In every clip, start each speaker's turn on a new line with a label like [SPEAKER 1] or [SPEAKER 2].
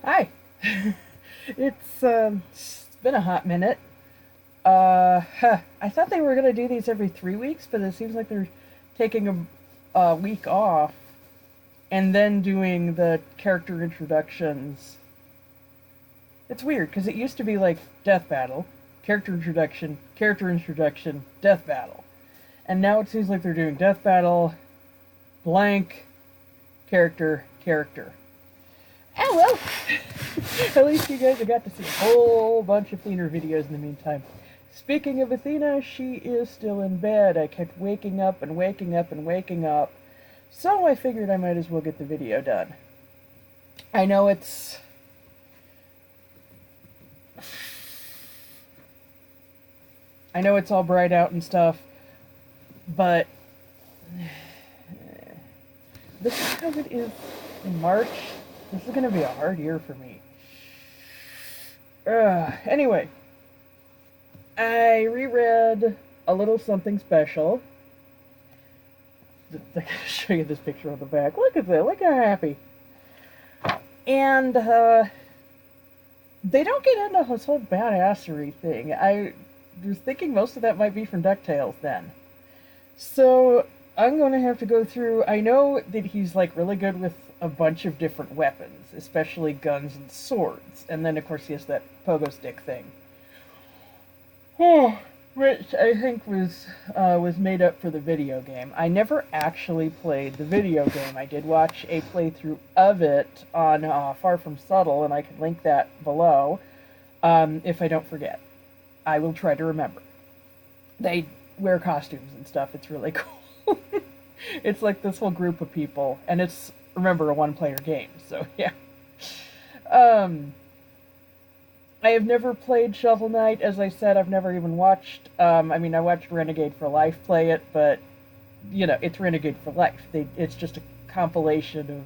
[SPEAKER 1] Hi. It's been a hot minute. I thought they were gonna do these every 3 weeks, but it seems like they're taking a week off and then doing the character introductions. It's weird because it used to be like death battle, character introduction, death battle, and now it seems like they're doing death battle, blank, character. Oh well. At least you guys have got to see a whole bunch of Athena videos in the meantime. Speaking of Athena, she is still in bed. I kept waking up and waking up and waking up. So I figured I might as well get the video done. I know it's all bright out and stuff, but this is how it is in March. This is going to be a hard year for me. Anyway, I reread A Little Something Special. I can show you this picture on the back. Look at that. Look how happy. And they don't get into this whole badassery thing. I was thinking most of that might be from DuckTales then. So I'm going to have to go through. I know that he's like really good with a bunch of different weapons, especially guns and swords. And then, of course, he has that pogo stick thing. Which I think was made up for the video game. I never actually played the video game. I did watch a playthrough of it on Far From Subtle, and I can link that below if I don't forget. I will try to remember. They wear costumes and stuff. It's really cool. It's like this whole group of people, and it's, remember, a one-player game, so yeah. I have never played Shovel Knight. As I said, I've never even watched, I watched Renegade for Life play it, but, you know, it's Renegade for Life. It's just a compilation of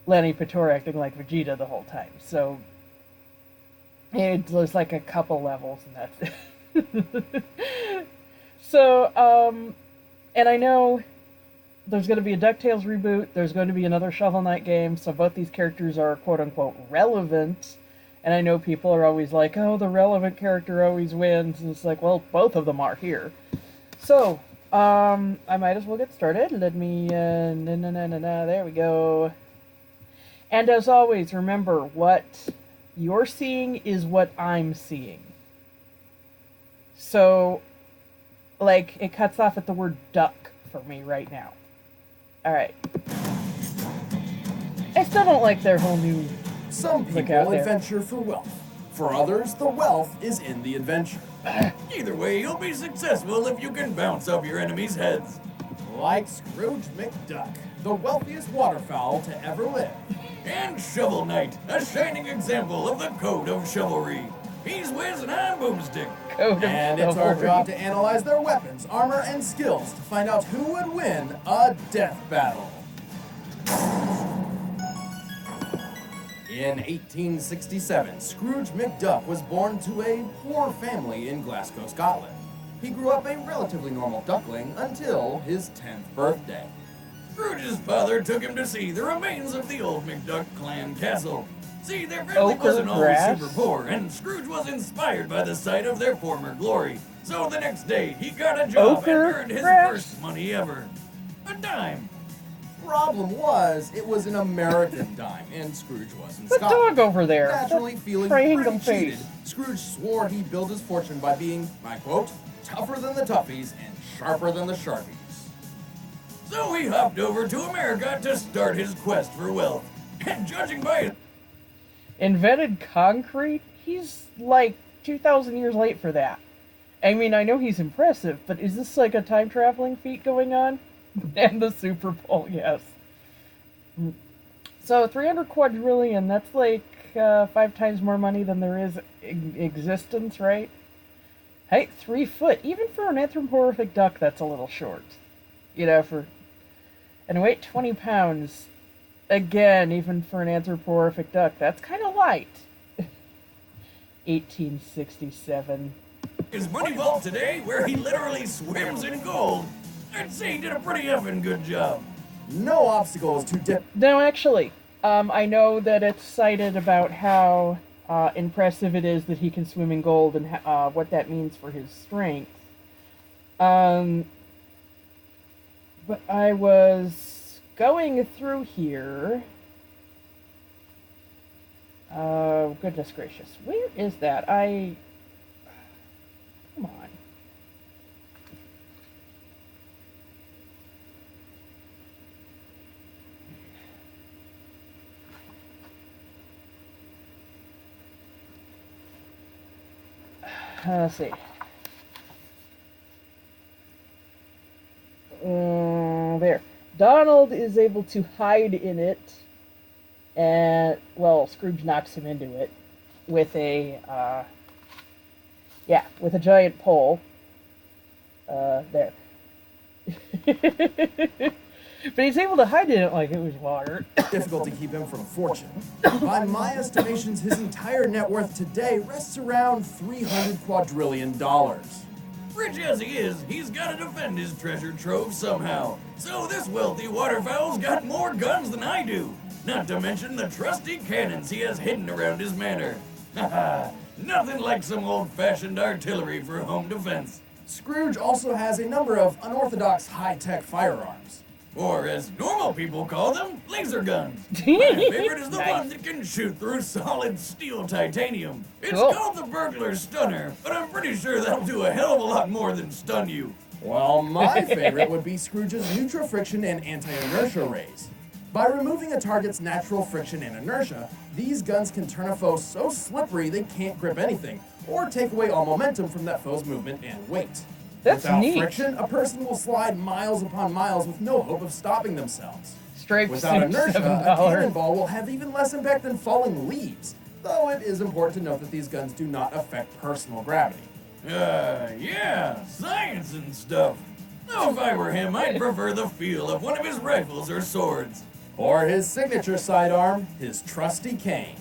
[SPEAKER 1] Lenny Pitor acting like Vegeta the whole time, so there's like a couple levels, and that's it. So, and I know there's going to be a DuckTales reboot, there's going to be another Shovel Knight game, so both these characters are quote-unquote relevant. And I know people are always like, oh, the relevant character always wins. And it's like, well, both of them are here. So, I might as well get started. Let me, there we go. And as always, remember, what you're seeing is what I'm seeing. So, like, it cuts off at the word duck for me right now. Alright. I still don't like their whole new...
[SPEAKER 2] Some people adventure for wealth. For others, the wealth is in the adventure.
[SPEAKER 3] Either way, you'll be successful if you can bounce off your enemies' heads.
[SPEAKER 2] Like Scrooge McDuck, the wealthiest waterfowl to ever live.
[SPEAKER 3] And Shovel Knight, a shining example of the code of chivalry. He's Wiz and I'm Boomstick.
[SPEAKER 2] And it's our job to analyze their weapons, armor, and skills to find out who would win a death battle. In 1867, Scrooge McDuck was born to a poor family in Glasgow, Scotland. He grew up a relatively normal duckling until his 10th birthday.
[SPEAKER 3] Scrooge's father took him to see the remains of the old McDuck clan castle. See, their family wasn't always super poor, and Scrooge was inspired by the sight of their former glory. So the next day, he got a job and earned his first money ever. A dime.
[SPEAKER 2] Problem was, it was an American dime, and Scrooge was in
[SPEAKER 1] The
[SPEAKER 2] Scotland.
[SPEAKER 1] dog over there.
[SPEAKER 2] Naturally feeling pretty cheated, Scrooge swore he'd build his fortune by being, I quote, tougher than the toughies and sharper than the sharpies.
[SPEAKER 3] So he hopped over to America to start his quest for wealth. And judging by his...
[SPEAKER 1] Invented concrete? He's like 2,000 years late for that. I mean, I know he's impressive, but is this like a time-traveling feat going on? And the Super Bowl, yes. So 300 quadrillion, that's like 5 times more money than there is existence, right? Height 3 foot. Even for an anthropomorphic duck, that's a little short. You know, and weight 20 pounds. Again, even for an anthropomorphic duck, that's kind of light. 1867.
[SPEAKER 3] His money vault today, where he literally swims in gold. I'd say he did a pretty effing good job.
[SPEAKER 2] No obstacle is too
[SPEAKER 1] No, actually, I know that it's cited about how impressive it is that he can swim in gold and what that means for his strength. Um, but I was going through here. Goodness gracious. Where is that? Come on. Let's see. There. Donald is able to hide in it, and, well, Scrooge knocks him into it with with a giant pole. There. But he's able to hide in it like it was water.
[SPEAKER 2] Difficult to keep him from fortune. By my estimations, his entire net worth today rests around $300 quadrillion.
[SPEAKER 3] Rich as he is, he's gotta defend his treasure trove somehow. So this wealthy waterfowl's got more guns than I do. Not to mention the trusty cannons he has hidden around his manor. Haha, nothing like some old-fashioned artillery for home defense.
[SPEAKER 2] Scrooge also has a number of unorthodox high-tech firearms.
[SPEAKER 3] Or, as normal people call them, laser guns. My favorite is the
[SPEAKER 1] Nice.
[SPEAKER 3] one that can shoot through solid steel titanium. It's
[SPEAKER 1] Cool.
[SPEAKER 3] called the Burglar Stunner, but I'm pretty sure that'll do a hell of a lot more than stun you.
[SPEAKER 2] Well, my favorite would be Scrooge's neutral-friction and anti-inertia rays. By removing a target's natural friction and inertia, these guns can turn a foe so slippery they can't grip anything, or take away all momentum from that foe's movement and weight.
[SPEAKER 1] That's
[SPEAKER 2] Without
[SPEAKER 1] neat.
[SPEAKER 2] friction, a person will slide miles upon miles with no hope of stopping themselves.
[SPEAKER 1] Straight
[SPEAKER 2] Without inertia, a
[SPEAKER 1] $7.
[SPEAKER 2] cannonball will have even less impact than falling leaves, though it is important to note that these guns do not affect personal gravity.
[SPEAKER 3] Yeah, science and stuff. Though if I were him, I'd prefer the feel of one of his rifles or swords.
[SPEAKER 2] Or his signature sidearm, his trusty cane.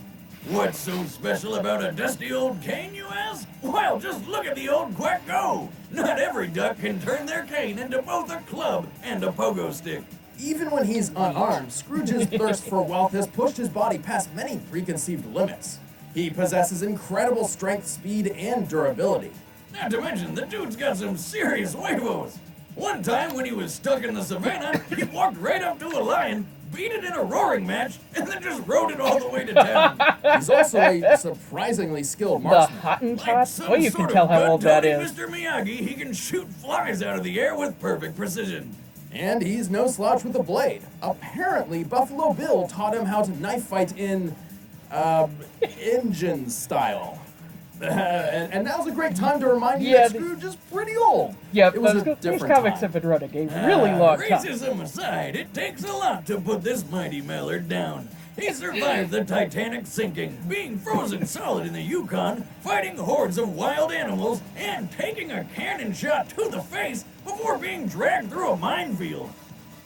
[SPEAKER 3] What's so special about a dusty old cane, you ask? Well, just look at the old quack go. Not every duck can turn their cane into both a club and a pogo stick.
[SPEAKER 2] Even when he's unarmed, Scrooge's thirst for wealth has pushed his body past many preconceived limits. He possesses incredible strength, speed, and durability.
[SPEAKER 3] Not to mention, the dude's got some serious huevos. One time when he was stuck in the savannah, he walked right up to a lion, beat it in a roaring match, and then just rode it all the way to town.
[SPEAKER 2] He's also a surprisingly skilled
[SPEAKER 1] The
[SPEAKER 2] marksman.
[SPEAKER 1] Hottentot?
[SPEAKER 3] Some
[SPEAKER 1] Oh, you
[SPEAKER 3] sort
[SPEAKER 1] can
[SPEAKER 3] of
[SPEAKER 1] tell how old that
[SPEAKER 3] butt-toting
[SPEAKER 1] is.
[SPEAKER 3] Mr. Miyagi, he can shoot flies out of the air with perfect precision.
[SPEAKER 2] And he's no slouch with a blade. Apparently, Buffalo Bill taught him how to knife fight in, Injun style. And now's a great time to remind you
[SPEAKER 1] Yeah,
[SPEAKER 2] that Scrooge is pretty old.
[SPEAKER 1] Yep,
[SPEAKER 2] It was a
[SPEAKER 1] these
[SPEAKER 2] different
[SPEAKER 1] comics
[SPEAKER 2] time.
[SPEAKER 1] have been running a really long time.
[SPEAKER 3] Racism aside, it takes a lot to put this mighty mallard down. He survived the Titanic sinking, being frozen solid in the Yukon, fighting hordes of wild animals, and taking a cannon shot to the face before being dragged through a minefield.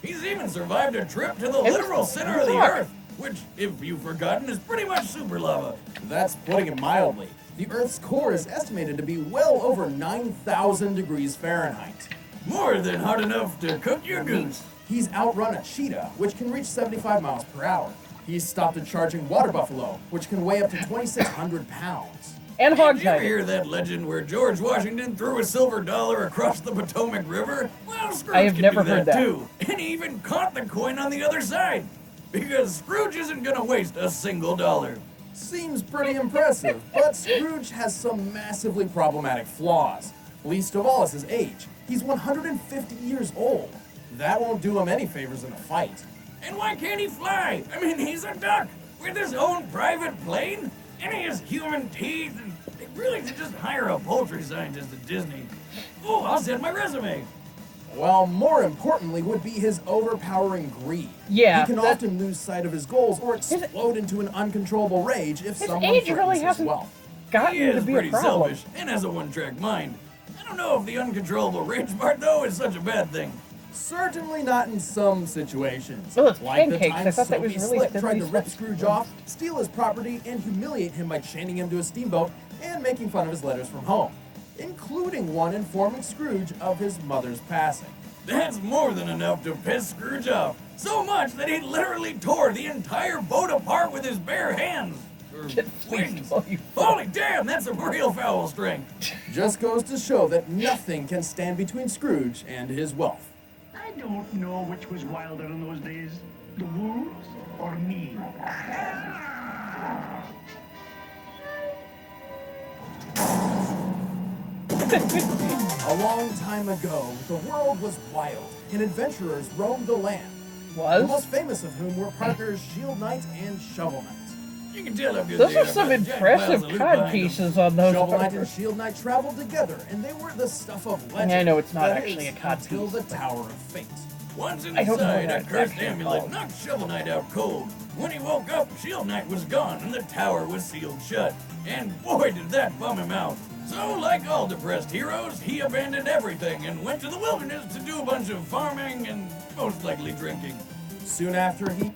[SPEAKER 3] He's even survived a trip to the literal center of the Earth, which, if you've forgotten, is pretty much super lava.
[SPEAKER 2] That's putting it mildly. The Earth's core is estimated to be well over 9,000 degrees Fahrenheit.
[SPEAKER 3] More than hot enough to cook your goose.
[SPEAKER 2] He's outrun a cheetah, which can reach 75 miles per hour. He's stopped a charging water buffalo, which can weigh up to 2,600 pounds.
[SPEAKER 1] And Hog
[SPEAKER 3] Did you ever
[SPEAKER 1] Tiger.
[SPEAKER 3] hear that legend where George Washington threw a silver dollar across the Potomac River? Well, Scrooge
[SPEAKER 1] I have
[SPEAKER 3] can
[SPEAKER 1] never
[SPEAKER 3] do
[SPEAKER 1] heard that.
[SPEAKER 3] too. And he even caught the coin on the other side. Because Scrooge isn't gonna waste a single dollar.
[SPEAKER 2] Seems pretty impressive, but Scrooge has some massively problematic flaws. Least of all is his age. He's 150 years old. That won't do him any favors in a fight.
[SPEAKER 3] And why can't he fly? I mean, he's a duck with his own private plane, and he has human teeth, and they really should just hire a poultry scientist at Disney. Oh, I'll send my resume.
[SPEAKER 2] Well, more importantly would be his overpowering greed.
[SPEAKER 1] Yeah,
[SPEAKER 2] He can
[SPEAKER 1] that-
[SPEAKER 2] often lose sight of his goals or explode into an uncontrollable rage if
[SPEAKER 1] His
[SPEAKER 2] someone
[SPEAKER 1] age
[SPEAKER 2] threatens
[SPEAKER 1] really
[SPEAKER 2] his
[SPEAKER 1] hasn't
[SPEAKER 2] wealth.
[SPEAKER 1] gotten
[SPEAKER 3] He
[SPEAKER 1] to
[SPEAKER 3] is
[SPEAKER 1] be a
[SPEAKER 3] pretty
[SPEAKER 1] problem.
[SPEAKER 3] selfish and has a one-track mind. I don't know if the uncontrollable rage part, though, is such a bad thing.
[SPEAKER 2] Certainly not in some situations.
[SPEAKER 1] Oh, it's
[SPEAKER 2] like the
[SPEAKER 1] pancakes.
[SPEAKER 2] time
[SPEAKER 1] I thought that was
[SPEAKER 2] Soapy
[SPEAKER 1] really
[SPEAKER 2] Slick tried to
[SPEAKER 1] thinly
[SPEAKER 2] rip
[SPEAKER 1] sliced.
[SPEAKER 2] Scrooge off, steal his property, and humiliate him by chaining him to a steamboat and making fun of his letters from home, including one informing Scrooge of his mother's passing.
[SPEAKER 3] That's more than enough to piss Scrooge off. So much that he literally tore the entire boat apart with his bare hands. Or wings. Holy damn, that's some real foul strength.
[SPEAKER 2] Just goes to show that nothing can stand between Scrooge and his wealth.
[SPEAKER 4] I don't know which was wilder in those days, the wolves or me.
[SPEAKER 2] A long time ago, the world was wild, and adventurers roamed the land. The most famous of whom were partners Shield Knight and Shovel Knight.
[SPEAKER 3] You can tell how good
[SPEAKER 1] Those
[SPEAKER 3] they
[SPEAKER 1] are some
[SPEAKER 3] by the jack
[SPEAKER 1] impressive
[SPEAKER 3] piles of loot
[SPEAKER 1] cod
[SPEAKER 3] behind them.
[SPEAKER 1] pieces on those.
[SPEAKER 2] Shovel Knight and Shield Knight traveled together, and they were the stuff of legend.
[SPEAKER 1] I know it's not
[SPEAKER 2] That
[SPEAKER 1] actually
[SPEAKER 2] is,
[SPEAKER 1] a cod
[SPEAKER 2] until
[SPEAKER 1] piece,
[SPEAKER 2] the
[SPEAKER 1] but-
[SPEAKER 2] Tower of Fate.
[SPEAKER 3] Once
[SPEAKER 1] I don't know
[SPEAKER 3] inside,
[SPEAKER 1] what
[SPEAKER 3] a
[SPEAKER 1] that
[SPEAKER 3] cursed
[SPEAKER 1] actually
[SPEAKER 3] amulet
[SPEAKER 1] called.
[SPEAKER 3] knocked Shovel Knight out cold. When he woke up, Shield Knight was gone and the tower was sealed shut. And boy, did that bum him out. So, like all depressed heroes, he abandoned everything and went to the wilderness to do a bunch of farming and most likely drinking.
[SPEAKER 2] Soon after, he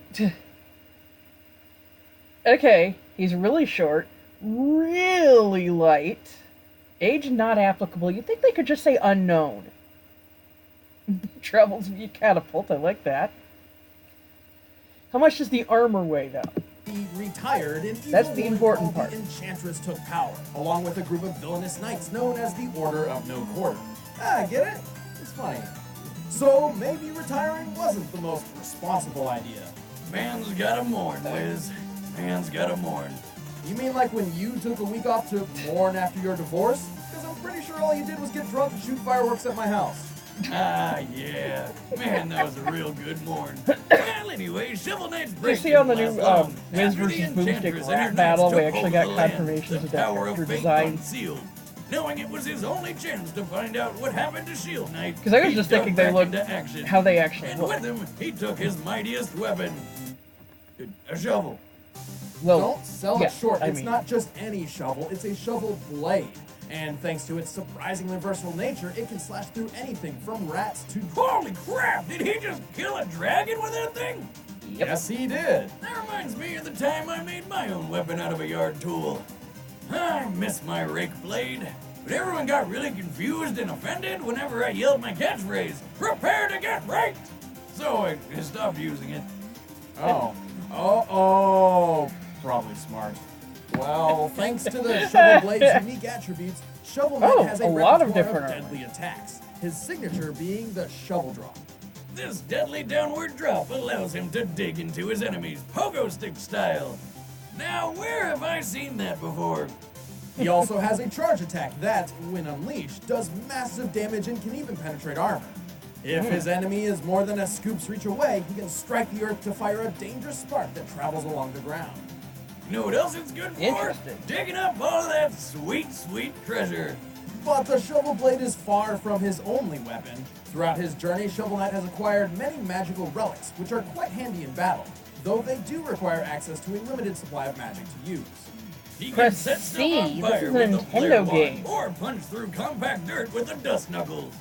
[SPEAKER 1] Okay, he's really short, really light, age not applicable. You'd think they could just say unknown. Travels via catapult, I like that. How much does the armor weigh, though?
[SPEAKER 2] retired, and
[SPEAKER 1] That's
[SPEAKER 2] evil
[SPEAKER 1] the
[SPEAKER 2] woman
[SPEAKER 1] important
[SPEAKER 2] called
[SPEAKER 1] part.
[SPEAKER 2] the Enchantress took power, along with a group of villainous knights known as the Order of No Quarter. Ah, get it? It's funny. So maybe retiring wasn't the most responsible idea.
[SPEAKER 3] Man's gotta mourn, Wiz. Man's gotta mourn.
[SPEAKER 2] You mean like when you took a week off to mourn after your divorce? Because I'm pretty sure all you did was get drunk and shoot fireworks at my house.
[SPEAKER 3] Ah, yeah. Man, that was a real good mourn. Well, anyway, Shovel Knight's
[SPEAKER 1] You
[SPEAKER 3] break
[SPEAKER 1] see on the
[SPEAKER 3] didn't
[SPEAKER 1] new
[SPEAKER 3] last long.
[SPEAKER 1] Wiz
[SPEAKER 3] After the
[SPEAKER 1] versus Boomstick
[SPEAKER 3] Enchantress and her
[SPEAKER 1] rap battle,
[SPEAKER 3] knights
[SPEAKER 1] we
[SPEAKER 3] took
[SPEAKER 1] actually
[SPEAKER 3] over
[SPEAKER 1] got
[SPEAKER 3] the land,
[SPEAKER 1] confirmations
[SPEAKER 3] the
[SPEAKER 1] of that
[SPEAKER 3] Tower of
[SPEAKER 1] character
[SPEAKER 3] Fate
[SPEAKER 1] design.
[SPEAKER 3] unsealed. Knowing it was his only chance to find out what happened to Shield Knight,
[SPEAKER 1] Because I was
[SPEAKER 3] he
[SPEAKER 1] just
[SPEAKER 3] dove
[SPEAKER 1] thinking they
[SPEAKER 3] back
[SPEAKER 1] looked
[SPEAKER 3] into action.
[SPEAKER 1] how they actually
[SPEAKER 3] And
[SPEAKER 1] look.
[SPEAKER 3] with him, he took his mightiest weapon, a shovel.
[SPEAKER 1] Well,
[SPEAKER 2] Don't sell
[SPEAKER 1] yeah,
[SPEAKER 2] it short.
[SPEAKER 1] I
[SPEAKER 2] It's
[SPEAKER 1] mean-
[SPEAKER 2] not just any shovel, it's a shovel blade. And thanks to its surprisingly versatile nature, it can slash through anything from rats to...
[SPEAKER 3] Holy crap! Did he just kill a dragon with that thing?
[SPEAKER 2] Yes, he did.
[SPEAKER 3] That reminds me of the time I made my own weapon out of a yard tool. I miss my rake blade, but everyone got really confused and offended whenever I yelled my catchphrase, "Prepare to get raked!" So I stopped using it.
[SPEAKER 2] Oh, probably smart. Well, thanks to the Shovel Blade's unique attributes, Shovel Knight
[SPEAKER 1] Oh,
[SPEAKER 2] has
[SPEAKER 1] a
[SPEAKER 2] a
[SPEAKER 1] lot of
[SPEAKER 2] repertoire
[SPEAKER 1] different
[SPEAKER 2] deadly attacks. His signature being the shovel drop.
[SPEAKER 3] This deadly downward drop allows him to dig into his enemies, pogo stick style. Now, where have I seen that before?
[SPEAKER 2] He also has a charge attack that, when unleashed, does massive damage and can even penetrate armor. If his enemy is more than a scoop's reach away, he can strike the earth to fire a dangerous spark that travels along the ground.
[SPEAKER 3] You know what else it's good for?
[SPEAKER 1] Interesting.
[SPEAKER 3] Digging up all of that sweet, sweet treasure.
[SPEAKER 2] But the Shovel Blade is far from his only weapon. Throughout his journey, Shovel Knight has acquired many magical relics, which are quite handy in battle, though they do require access to a limited supply of magic to use.
[SPEAKER 3] He can
[SPEAKER 1] Press
[SPEAKER 3] set stuff
[SPEAKER 1] C.
[SPEAKER 3] on
[SPEAKER 1] This
[SPEAKER 3] fire
[SPEAKER 1] is a
[SPEAKER 3] with a
[SPEAKER 1] Nintendo
[SPEAKER 3] flare
[SPEAKER 1] game.
[SPEAKER 3] wand, or punch through compact dirt with the dust knuckles.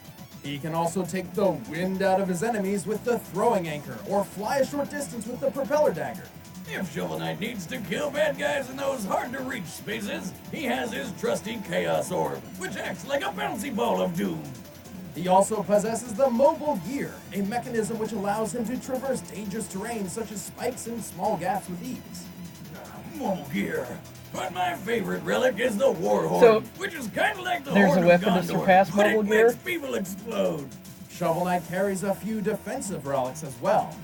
[SPEAKER 2] He can also take the wind out of his enemies with the throwing anchor, or fly a short distance with the propeller dagger.
[SPEAKER 3] If Shovel Knight needs to kill bad guys in those hard-to-reach spaces, he has his trusty Chaos Orb, which acts like a bouncy ball of doom.
[SPEAKER 2] He also possesses the Mobile Gear, a mechanism which allows him to traverse dangerous terrain such as spikes and small gaps with ease.
[SPEAKER 3] Mobile gear. But my favorite relic is the War Horn,
[SPEAKER 1] So,
[SPEAKER 3] which is kind of like the
[SPEAKER 1] there's a
[SPEAKER 3] Horn
[SPEAKER 1] weapon to
[SPEAKER 3] of Gondor,
[SPEAKER 1] surpass
[SPEAKER 3] but
[SPEAKER 1] mobile
[SPEAKER 3] it
[SPEAKER 1] gear?
[SPEAKER 3] makes people explode.
[SPEAKER 2] Shovel Knight carries a few defensive relics as well.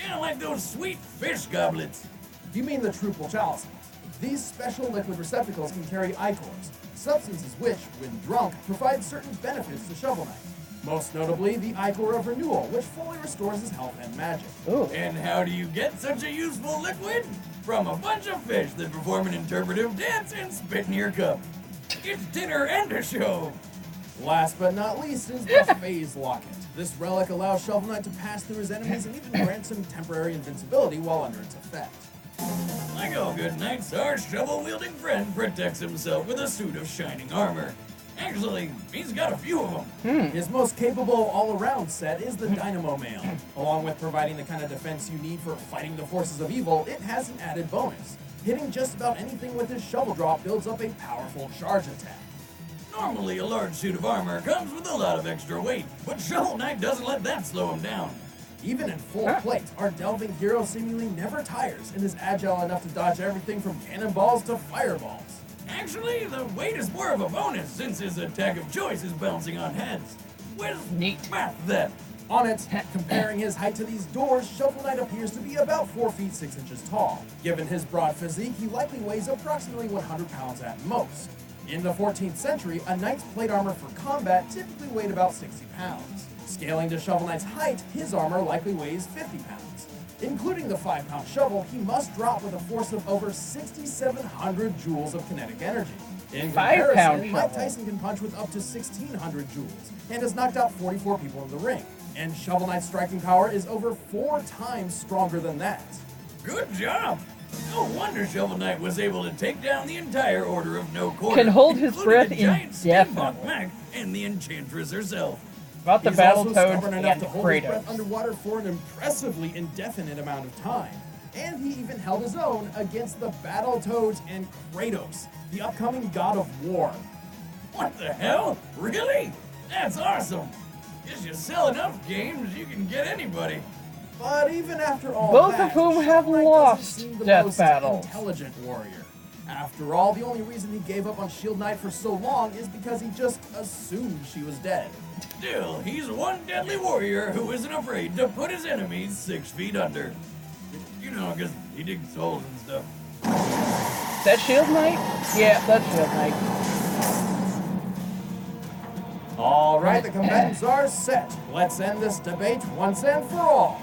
[SPEAKER 3] Yeah, like those sweet fish goblets.
[SPEAKER 2] You mean the Truple Chalices. These special liquid receptacles can carry ichors, substances which, when drunk, provide certain benefits to Shovel Knight. Most notably, the Ichor of Renewal, which fully restores his health and magic.
[SPEAKER 1] Ooh.
[SPEAKER 3] And how do you get such a useful liquid? From a bunch of fish that perform an interpretive dance and spit in your cup. It's dinner and a show.
[SPEAKER 2] Last but not least is the Phase Locket. This relic allows Shovel Knight to pass through his enemies and even grants him temporary invincibility while under its effect.
[SPEAKER 3] Like all good knights, our shovel-wielding friend protects himself with a suit of shining armor. Actually, he's got a few of them.
[SPEAKER 2] His most capable all-around set is the Dynamo Mail. Along with providing the kind of defense you need for fighting the forces of evil, it has an added bonus. Hitting just about anything with his shovel drop builds up a powerful charge attack.
[SPEAKER 3] Normally, a large suit of armor comes with a lot of extra weight, but Shovel Knight doesn't let that slow him down.
[SPEAKER 2] Even in full plate, our delving hero seemingly never tires and is agile enough to dodge everything from cannonballs to fireballs.
[SPEAKER 3] Actually, the weight is more of a bonus since his attack of choice is bouncing on heads. With
[SPEAKER 1] Neat.
[SPEAKER 3] math then.
[SPEAKER 2] On it, comparing his height to these doors, Shovel Knight appears to be about 4 feet 6 inches tall. Given his broad physique, he likely weighs approximately 100 pounds at most. In the 14th century, a knight's plate armor for combat typically weighed about 60 pounds. Scaling to Shovel Knight's height, his armor likely weighs 50 pounds. Including the 5-pound shovel, he must drop with a force of over 6,700 joules of kinetic energy. In
[SPEAKER 1] 5-pound
[SPEAKER 2] comparison, Mike
[SPEAKER 1] shovel.
[SPEAKER 2] Tyson can punch with up to 1,600 joules and has knocked out 44 people in the ring. And Shovel Knight's striking power is over 4 times stronger than that.
[SPEAKER 3] Good job! No wonder Shovel Knight was able to take down the entire Order of No Quarter.
[SPEAKER 1] Can hold his
[SPEAKER 3] including
[SPEAKER 1] breath
[SPEAKER 3] the giant
[SPEAKER 1] indefinitely.
[SPEAKER 3] steampunk mech and the Enchantress herself.
[SPEAKER 1] About the
[SPEAKER 2] He's also
[SPEAKER 1] Battletoads
[SPEAKER 2] stubborn enough
[SPEAKER 1] and
[SPEAKER 2] to hold his breath
[SPEAKER 1] Kratos.
[SPEAKER 2] underwater for an impressively indefinite amount of time. And he even held his own against the Battletoads and Kratos, the upcoming god of war.
[SPEAKER 3] What the hell? Really? That's awesome! If you sell enough games, you can get anybody.
[SPEAKER 2] But even after all
[SPEAKER 1] Both
[SPEAKER 2] that,
[SPEAKER 1] of whom have
[SPEAKER 2] Shovel Knight
[SPEAKER 1] lost
[SPEAKER 2] doesn't seem the
[SPEAKER 1] death
[SPEAKER 2] most
[SPEAKER 1] battles.
[SPEAKER 2] intelligent warrior. After all, the only reason he gave up on Shield Knight for so long is because he just assumed she was dead.
[SPEAKER 3] Still, he's one deadly warrior who isn't afraid to put his enemies 6 feet under. You know, because he digs holes and stuff.
[SPEAKER 1] That Shield Knight? Yeah, that's Shield Knight.
[SPEAKER 2] All right, the combatants are set. Let's end this debate once and for all.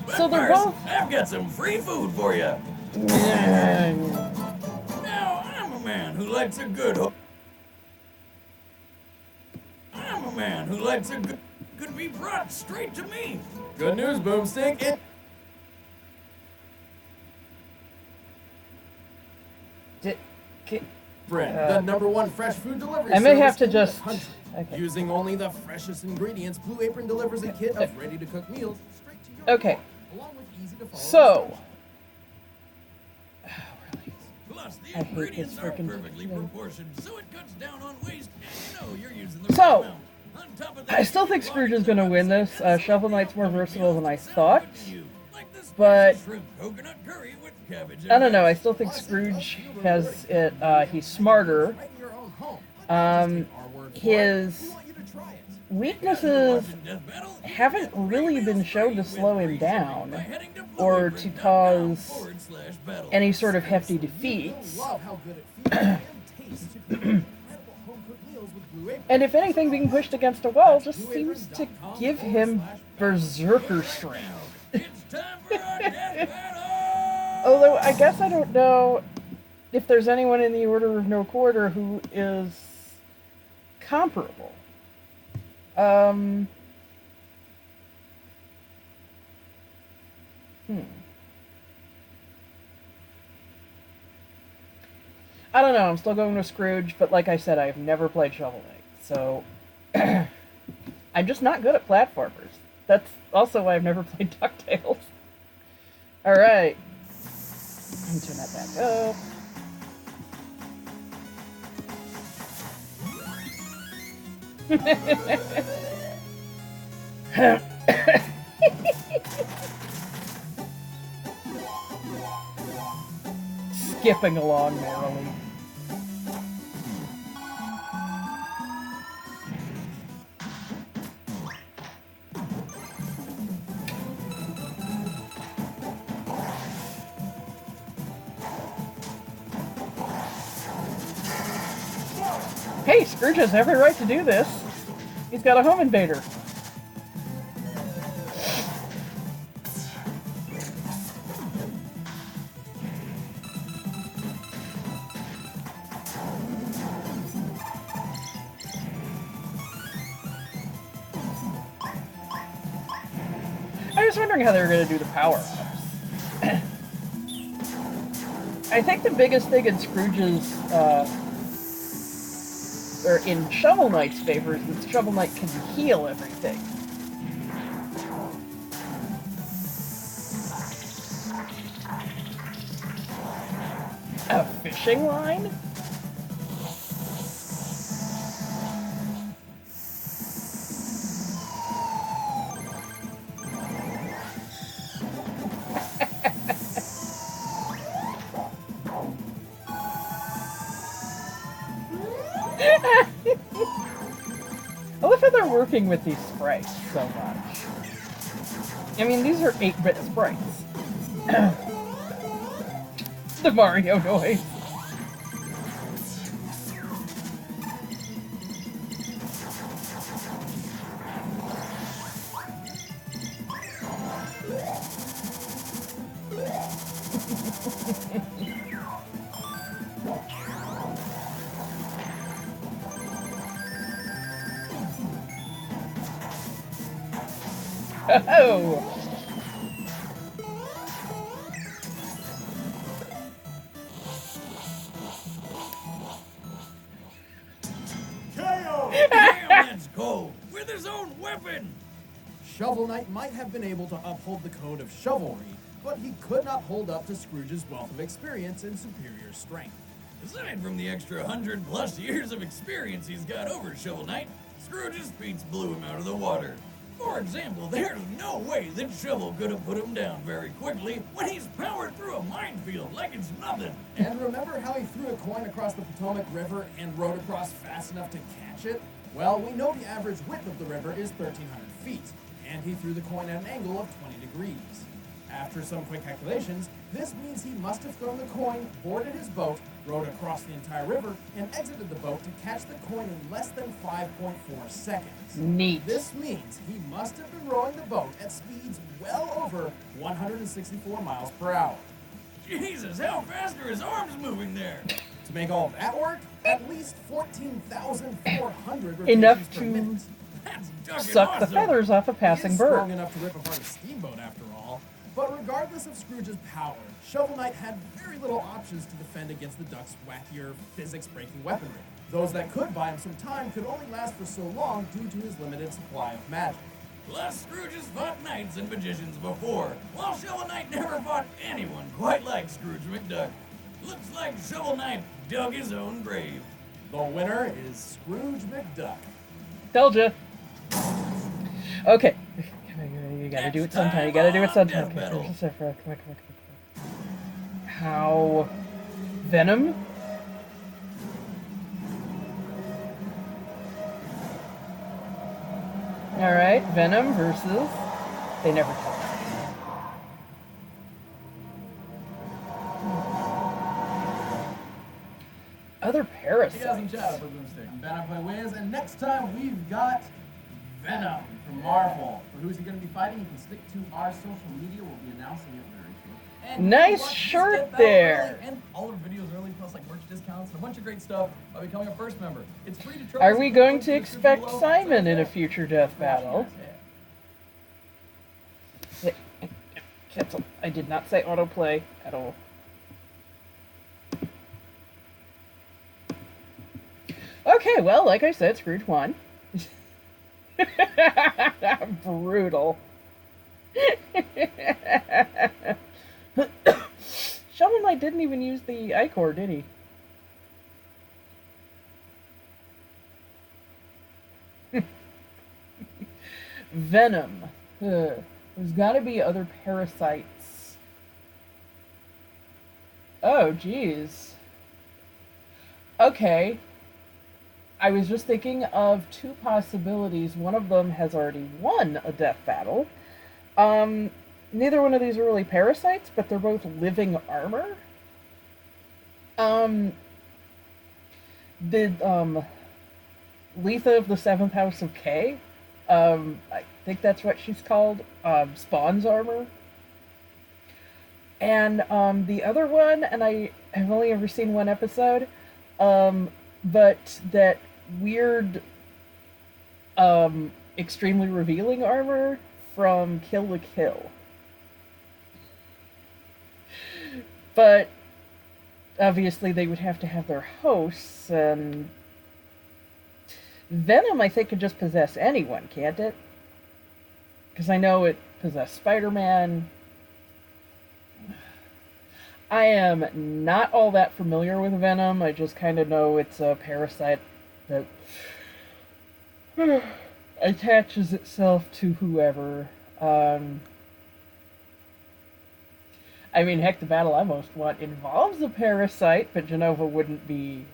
[SPEAKER 3] But
[SPEAKER 1] So they're
[SPEAKER 3] first,
[SPEAKER 1] both-
[SPEAKER 3] I've got some free food for you.
[SPEAKER 1] Mm.
[SPEAKER 3] Now, I'm a man who likes a good I'm a man who likes a good could be brought straight to me.
[SPEAKER 2] Good news, Boomstick. Bryn, the #1 fresh food delivery
[SPEAKER 1] I may
[SPEAKER 2] service
[SPEAKER 1] have to
[SPEAKER 2] in
[SPEAKER 1] just-
[SPEAKER 2] the country.
[SPEAKER 1] okay.
[SPEAKER 2] Using only the freshest ingredients, Blue Apron delivers a kit of ready-to-cook meals straight to your
[SPEAKER 1] Okay.
[SPEAKER 2] door, along with easy-to-follow
[SPEAKER 1] So,
[SPEAKER 2] instructions.
[SPEAKER 3] Plus, the
[SPEAKER 1] I hate
[SPEAKER 3] ingredients
[SPEAKER 1] this
[SPEAKER 3] are
[SPEAKER 1] frickin'
[SPEAKER 3] perfectly
[SPEAKER 1] thing.
[SPEAKER 3] proportioned, so it cuts down on waste, and you know you're using the
[SPEAKER 1] So,
[SPEAKER 3] right amount. On top of that,
[SPEAKER 1] I still think Scrooge is going to win this. Shovel Knight's more versatile than I thought.
[SPEAKER 3] Like the spicy
[SPEAKER 1] But-
[SPEAKER 3] shrimp coconut curry with cabbage
[SPEAKER 1] I
[SPEAKER 3] and
[SPEAKER 1] don't know. I
[SPEAKER 3] rice.
[SPEAKER 1] still think Scrooge has it. He's smarter.
[SPEAKER 2] Right in your own home. Our word for it.
[SPEAKER 1] His
[SPEAKER 2] We want you to try it.
[SPEAKER 1] weaknesses
[SPEAKER 3] Watching Death Battle?
[SPEAKER 1] haven't really been shown to slow him down
[SPEAKER 3] By heading to
[SPEAKER 1] or to cause
[SPEAKER 3] blueapron.com/battle.
[SPEAKER 1] any sort of hefty defeats.
[SPEAKER 2] Love how good it feels and tastes to create incredible home-cooked meals with Blue Apron.
[SPEAKER 1] And if anything, being pushed against a wall just seems to give him berserker strength.
[SPEAKER 3] It's time for our Death Battle!
[SPEAKER 1] Although I guess I don't know if there's anyone in the Order of No Quarter who is comparable. I don't know. I'm still going with Scrooge, but like I said, I've never played Shovel Knight, so I'm just not good at platformers. That's also why I've never played DuckTales. All right. Let me turn that back up. Skipping along merrily. Hey, Scrooge has every right to do this. He's got a home invader. I was wondering how they were going to do the power-ups. I think the biggest thing in Scrooge's, or in Shovel Knight's favor is that Shovel Knight can heal everything. A fishing line? working with these sprites so much. I mean, these are 8-bit sprites. The Mario noise. Oh!
[SPEAKER 3] Damn, that's cold! With his own weapon!
[SPEAKER 2] Shovel Knight might have been able to uphold the code of chivalry, but he could not hold up to Scrooge's wealth of experience and superior strength.
[SPEAKER 3] Aside from the extra 100+ years of experience he's got over Shovel Knight, Scrooge's feats blew him out of the water. For example, there's no way that Shovel could have put him down very quickly when he's powered through a minefield like it's nothing.
[SPEAKER 2] And remember how he threw a coin across the Potomac River and rode across fast enough to catch it? Well, we know the average width of the river is 1,300 feet, and he threw the coin at an angle of 20 degrees. After some quick calculations, this means he must have thrown the coin, boarded his boat, rowed across the entire river, and exited the boat to catch the coin in less than 5.4 seconds.
[SPEAKER 1] Neat.
[SPEAKER 2] This means he must have been rowing the boat at speeds well over 164 miles per hour.
[SPEAKER 3] Jesus, how fast are his arms moving there?
[SPEAKER 2] To make all of that work, at least 14,400 rotations
[SPEAKER 1] Enough
[SPEAKER 2] per
[SPEAKER 1] to
[SPEAKER 2] minute.
[SPEAKER 3] That's ducking
[SPEAKER 1] Suck
[SPEAKER 3] awesome.
[SPEAKER 1] the feathers off a passing
[SPEAKER 2] He is
[SPEAKER 1] bird.
[SPEAKER 2] strong enough to rip apart a steamboat after all. But regardless of Scrooge's power, Shovel Knight had very little options to defend against the Duck's wackier, physics-breaking weaponry. Those that could buy him some time could only last for so long due to his limited supply of magic.
[SPEAKER 3] Plus, Scrooge has fought knights and magicians before, while Shovel Knight never fought anyone quite like Scrooge McDuck. Looks like Shovel Knight dug his own grave.
[SPEAKER 2] The winner is Scrooge McDuck.
[SPEAKER 1] Told ya. Okay. You gotta do it sometime. You gotta do it sometime.
[SPEAKER 3] Death battle.
[SPEAKER 1] Okay, come on. How? Venom? Alright, Venom versus... They never tell us. Other parasites.
[SPEAKER 2] Hey guys, I'm Chad, I'm Ben, I play Wiz, and next time we've got Venom from Marvel. For who's he going to be fighting, you can stick to our social media. We'll be announcing it very soon.
[SPEAKER 5] And
[SPEAKER 1] Nice
[SPEAKER 5] you can watch
[SPEAKER 1] shirt
[SPEAKER 5] this Death Battle
[SPEAKER 1] there.
[SPEAKER 5] early, and all our videos early, plus like merch discounts and a bunch of great stuff by becoming a first member. It's free to try.
[SPEAKER 1] Are we going to expect Simon in a future death battle? Cancel. I did not say autoplay at all. Okay, well, like I said, Scrooge won. Brutal. Shovel Knight didn't even use the ichor, did he? Venom. There's gotta be other parasites. Oh, geez. Okay. I was just thinking of two possibilities. One of them has already won a death battle. Neither one of these are really parasites, but they're both living armor. Did Letha of the Seventh House of K, I think that's what she's called, spawns armor. And the other one, and I have only ever seen one episode, but that weird, extremely revealing armor from Kill la Kill. But obviously they would have to have their hosts, and Venom, I think, could just possess anyone, can't it? Because I know it possessed Spider-Man. I am not all that familiar with Venom. I just kind of know it's a parasite that attaches itself to whoever. I mean, heck, the battle I most want involves a parasite, but Genova wouldn't be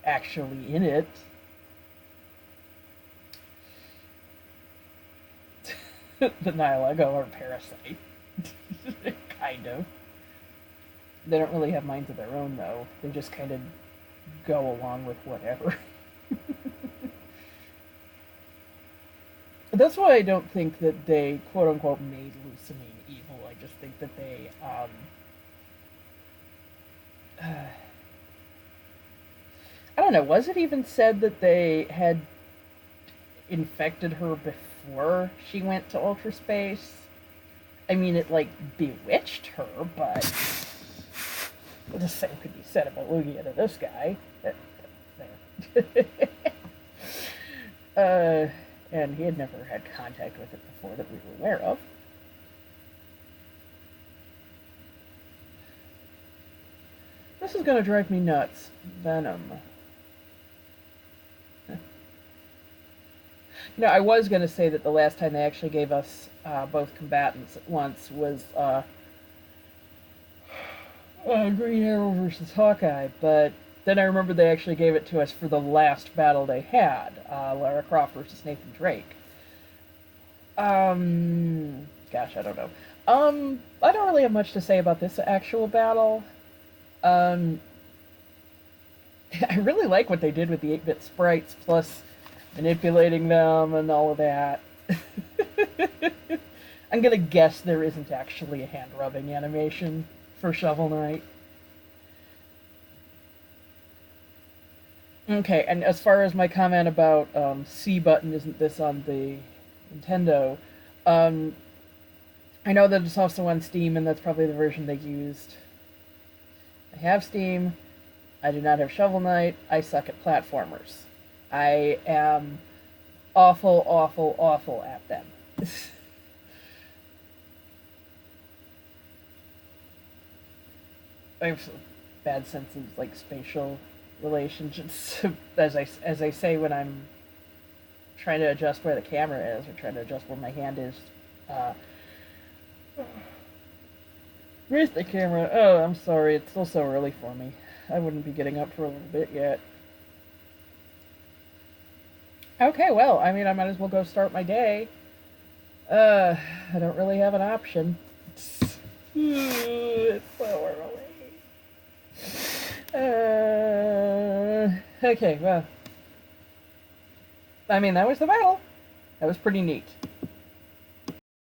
[SPEAKER 1] actually in it. the Nihilego are Parasite. Kind of. They don't really have minds of their own, though. They just kind of go along with whatever. That's why I don't think that they, quote-unquote, made Lusamine evil. I just think that they, I don't know, was it even said that they had infected her before she went to Ultra Space? I mean, it, like, bewitched her, but the same could be said about Lugia to this guy. There. And he had never had contact with it before that we were aware of. This is going to drive me nuts. Venom. No, I was going to say that the last time they actually gave us both combatants at once was Green Arrow versus Hawkeye, but then I remember they actually gave it to us for the last battle they had, Lara Croft versus Nathan Drake. Gosh, I don't know. I don't really have much to say about this actual battle. I really like what they did with the 8-bit sprites, plus manipulating them and all of that. I'm gonna guess there isn't actually a hand-rubbing animation for Shovel Knight. Okay, and as far as my comment about C button isn't this on the Nintendo, I know that it's also on Steam, and that's probably the version they used. I have Steam. I do not have Shovel Knight. I suck at platformers. I am awful, awful, awful at them. I have a bad sense of, like, spatial relationships, as I say when I'm trying to adjust where the camera is, or trying to adjust where my hand is. Where's the camera? Oh, I'm sorry, it's still so early for me. I wouldn't be getting up for a little bit yet. Okay, well, I mean, I might as well go start my day. I don't really have an option. It's so early. Okay, well. I mean, that was the battle. That was pretty neat.